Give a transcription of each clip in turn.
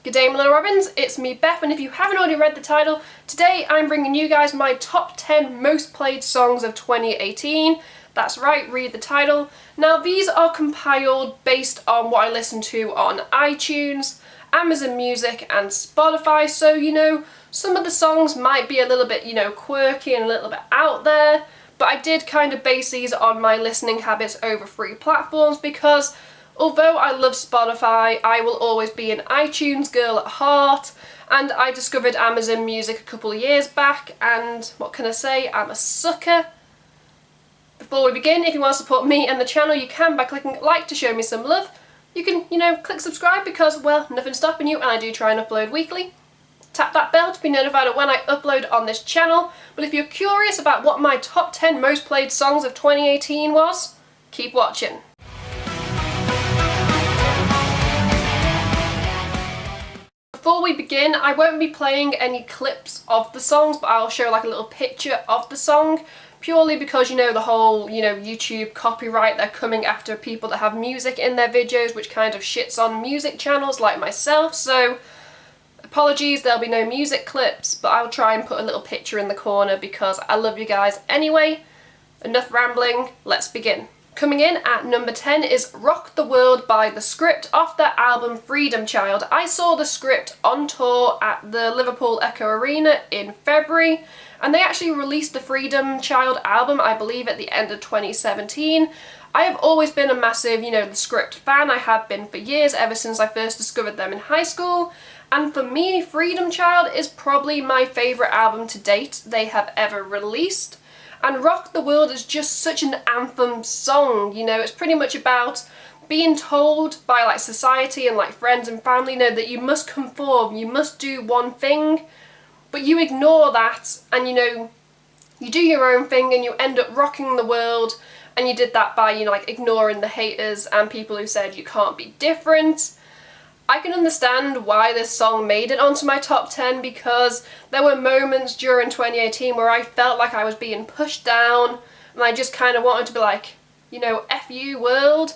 G'day my little robins, it's me Beth, and if you haven't already read the title, today I'm bringing you guys my top 10 most played songs of 2018. That's right, read the title. Now these are compiled based on what I listen to on iTunes, Amazon Music and Spotify, so some of the songs might be a little bit quirky and a little bit out there, but I did kind of base these on my listening habits over free platforms because although I love Spotify, I will always be an iTunes girl at heart, and I discovered Amazon Music a couple of years back, and what can I say, I'm a sucker. Before we begin, if you want to support me and the channel, you can by clicking like to show me some love. You can, click subscribe because, well, nothing's stopping you, and I do try and upload weekly. Tap that bell to be notified of when I upload on this channel, but if you're curious about what my top 10 most played songs of 2018 was, keep watching. Before we begin, I won't be playing any clips of the songs, but I'll show like a little picture of the song, purely because the whole, YouTube copyright, they're coming after people that have music in their videos, which kind of shits on music channels like myself, so apologies, there'll be no music clips, but I'll try and put a little picture in the corner because I love you guys anyway. Enough rambling, let's begin. Coming in at number 10 is Rock the World by The Script off their album Freedom Child. I saw The Script on tour at the Liverpool Echo Arena in February, and they actually released the Freedom Child album, I believe, at the end of 2017. I have always been a massive, The Script fan. I have been for years, ever since I first discovered them in high school. And for me, Freedom Child is probably my favourite album to date they have ever released. And Rock the World is just such an anthem song, it's pretty much about being told by like society and like friends and family that you must conform, you must do one thing, but you ignore that and you do your own thing and you end up rocking the world, and you did that by ignoring the haters and people who said you can't be different. I can understand why this song made it onto my top 10 because there were moments during 2018 where I felt like I was being pushed down and I just kind of wanted to be like, F you world,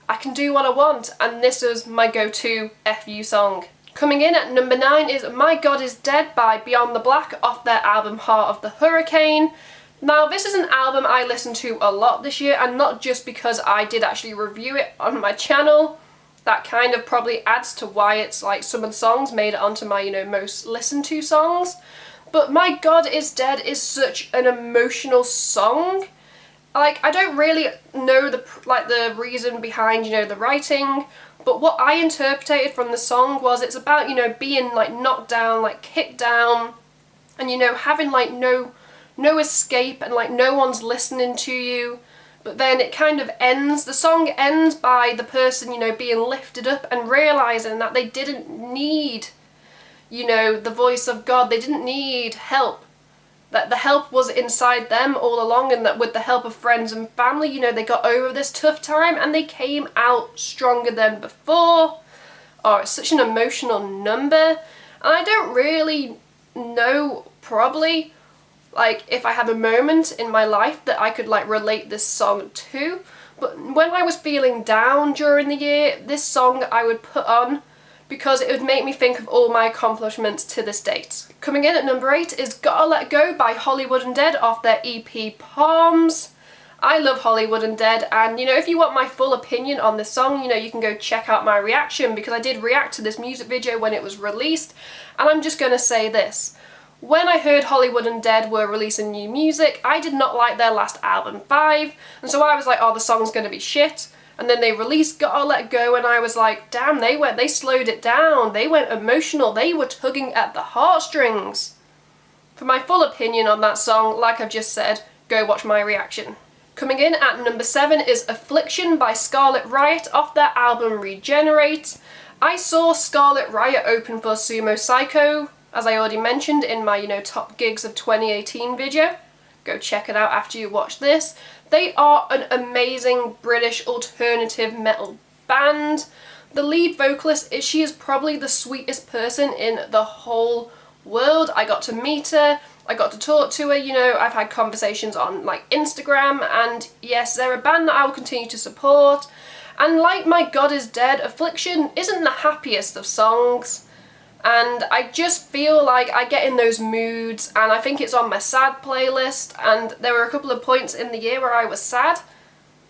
I can do what I want, and this was my go-to F you song. Coming in at number 9 is My God Is Dead by Beyond the Black off their album Heart of the Hurricane. Now this is an album I listened to a lot this year, and not just because I did actually review it on my channel. That kind of probably adds to why it's like some of the songs made it onto my, most listened to songs. But My God Is Dead is such an emotional song. Like, I don't really know the reason behind, the writing, but what I interpreted from the song was it's about, being like knocked down, like kicked down, and having like no escape and like no one's listening to you. But then it kind of ends, the song ends by the person, being lifted up and realising that they didn't need, the voice of God. They didn't need help. That the help was inside them all along, and that with the help of friends and family, they got over this tough time and they came out stronger than before. Oh, it's such an emotional number. And I don't really know, probably, if I have a moment in my life that I could relate this song to, but when I was feeling down during the year, this song I would put on because it would make me think of all my accomplishments to this date. Coming in at number 8 is Gotta Let Go by Hollywood Undead off their EP Palms. I love Hollywood Undead, and if you want my full opinion on this song, you can go check out my reaction, because I did react to this music video when it was released, and I'm just gonna say this. When I heard Hollywood Undead were releasing new music, I did not like their last album, 5, and so I was like, oh, the song's gonna be shit. And then they released Gotta Let Go, and I was like, damn, they slowed it down, they went emotional, they were tugging at the heartstrings. For my full opinion on that song, like I've just said, go watch my reaction. Coming in at number 7 is Affliction by Skarlett Riot off their album Regenerate. I saw Skarlett Riot open for Sumo Psycho, as I already mentioned in my, top gigs of 2018 video. Go check it out after you watch this. They are an amazing British alternative metal band. The lead vocalist, she is probably the sweetest person in the whole world. I got to meet her, I got to talk to her, I've had conversations on Instagram, and yes, they're a band that I will continue to support. And like My God Is Dead, Affliction isn't the happiest of songs. and I just feel like I get in those moods, and I think it's on my sad playlist, and there were a couple of points in the year where I was sad,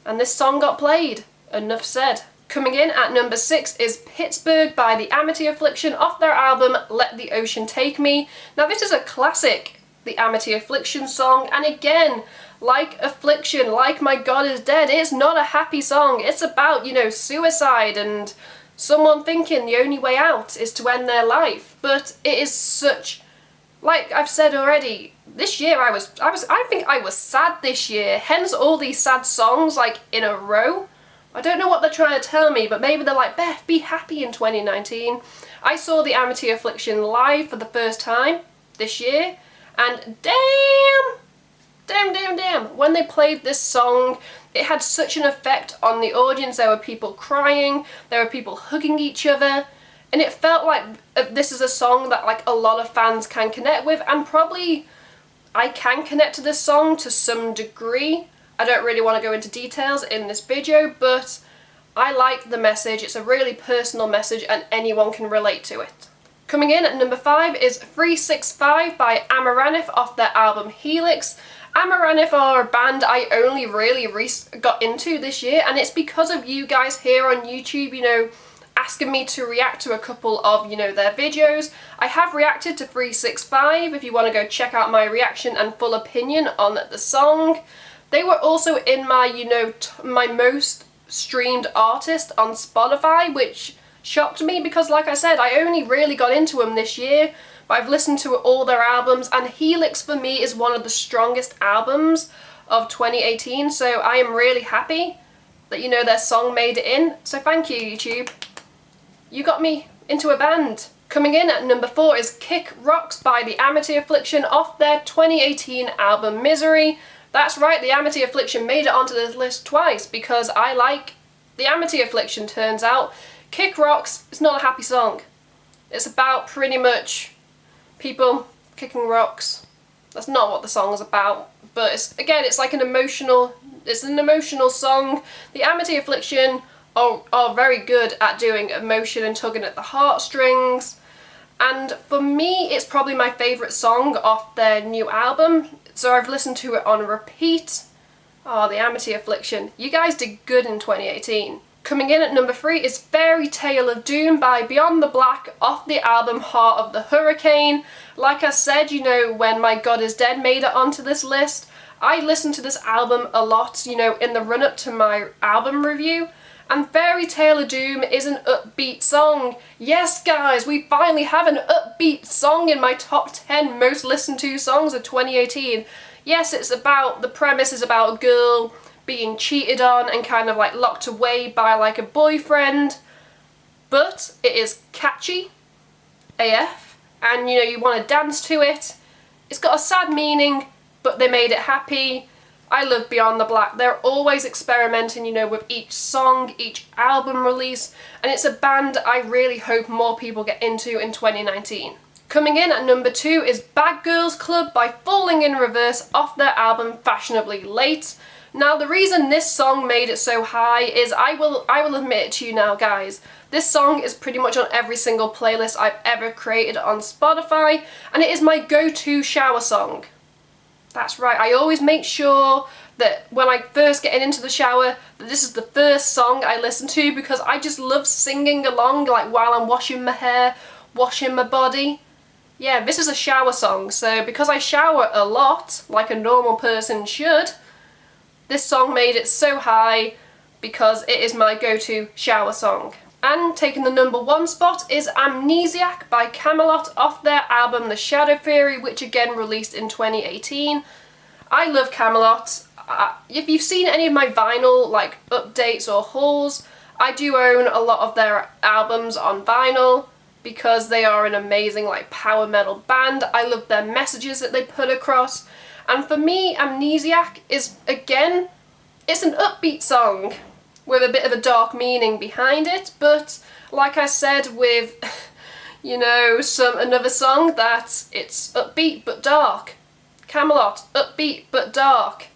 and this song got played. Enough said. Coming in at number 6 is Pittsburgh by the Amity Affliction off their album Let the Ocean Take Me. Now this is a classic, the Amity Affliction song, and again, like Affliction, like My God Is Dead, it's not a happy song. It's about, you know, suicide and someone thinking the only way out is to end their life. But it is such, like I've said already, this year I think I was sad this year, hence all these sad songs like in a row. I don't know what they're trying to tell me, but maybe they're like, Beth, be happy in 2019. I saw the Amity Affliction live for the first time this year, and damn, when they played this song, it had such an effect on the audience. There were people crying, there were people hugging each other, and it felt like this is a song that like a lot of fans can connect with, and probably I can connect to this song to some degree. I don't really want to go into details in this video, but I like the message. It's a really personal message and anyone can relate to it. Coming in at number 5 is 365 by Maranatha off their album Helix. Maranatha are a band I only really got into this year, and it's because of you guys here on YouTube, you know, asking me to react to a couple of, you know, their videos. I have reacted to 365 if you want to go check out my reaction and full opinion on the song. They were also in my, you know, my most streamed artist on Spotify, which shocked me because, like I said, I only really got into them this year, but I've listened to all their albums, and Helix for me is one of the strongest albums of 2018, so I am really happy that, you know, their song made it in. So thank you, YouTube. You got me into a band. Coming in at number 4 is Kick Rocks by the Amity Affliction off their 2018 album Misery. That's right, the Amity Affliction made it onto this list twice because I like the Amity Affliction, turns out. Kick Rocks is not a happy song. It's about pretty much people kicking rocks. That's not what the song is about, but it's like an emotional song. The Amity Affliction are very good at doing emotion and tugging at the heartstrings, and for me it's probably my favourite song off their new album, so I've listened to it on repeat. Oh, the Amity Affliction. You guys did good in 2018. Coming in at number 3 is Fairy Tale of Doom by Beyond the Black off the album Heart of the Hurricane. Like I said, you know, when My God Is Dead made it onto this list, I listened to this album a lot, you know, in the run-up to my album review, and Fairy Tale of Doom is an upbeat song. Yes, guys, we finally have an upbeat song in my top 10 most listened to songs of 2018. Yes, the premise is about a girl being cheated on and kind of like locked away by like a boyfriend, but it is catchy AF, and you know, you want to dance to it. It's got a sad meaning, but they made it happy. I love Beyond the Black. They're always experimenting, you know, with each song, each album release, and it's a band I really hope more people get into in 2019. Coming in at number 2 is Bad Girls Club by Falling in Reverse off their album Fashionably Late. Now, the reason this song made it so high is, I will admit it to you now, guys, this song is pretty much on every single playlist I've ever created on Spotify, and it is my go-to shower song. That's right, I always make sure that when I first get into the shower, that this is the first song I listen to, because I just love singing along, like while I'm washing my hair, washing my body. Yeah, this is a shower song, so because I shower a lot, like a normal person should, this song made it so high because it is my go-to shower song. And taking the number 1 spot is Amnesiac by Camelot off their album The Shadow Theory, which again released in 2018. I love Camelot. If you've seen any of my vinyl like updates or hauls, I do own a lot of their albums on vinyl because they are an amazing like power metal band. I love their messages that they put across. And for me, Amnesiac is, again, it's an upbeat song with a bit of a dark meaning behind it, but like I said with, you know, another song that it's upbeat but dark. Camelot, upbeat but dark.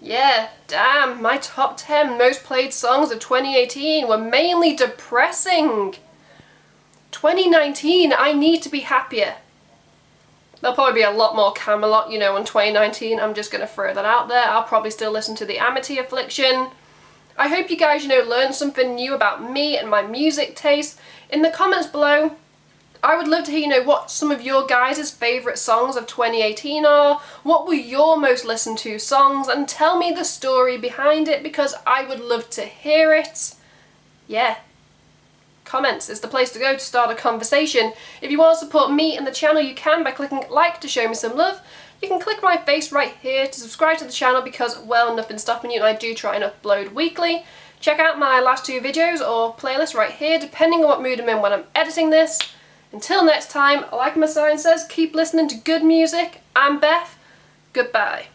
Yeah, damn, my top 10 most played songs of 2018 were mainly depressing. 2019, I need to be happier. There'll probably be a lot more Camelot, you know, in 2019. I'm just going to throw that out there. I'll probably still listen to the Amity Affliction. I hope you guys, you know, learned something new about me and my music taste. In the comments below, I would love to hear, you know, what some of your guys' favourite songs of 2018 are. What were your most listened to songs? And tell me the story behind it, because I would love to hear it. Yeah. Comments is the place to go to start a conversation. If you want to support me and the channel, you can by clicking like to show me some love. You can click my face right here to subscribe to the channel because, well, nothing's stopping you, and I do try and upload weekly. Check out my last 2 videos or playlist right here, depending on what mood I'm in when I'm editing this. Until next time, like my sign says, keep listening to good music. I'm Beth. Goodbye.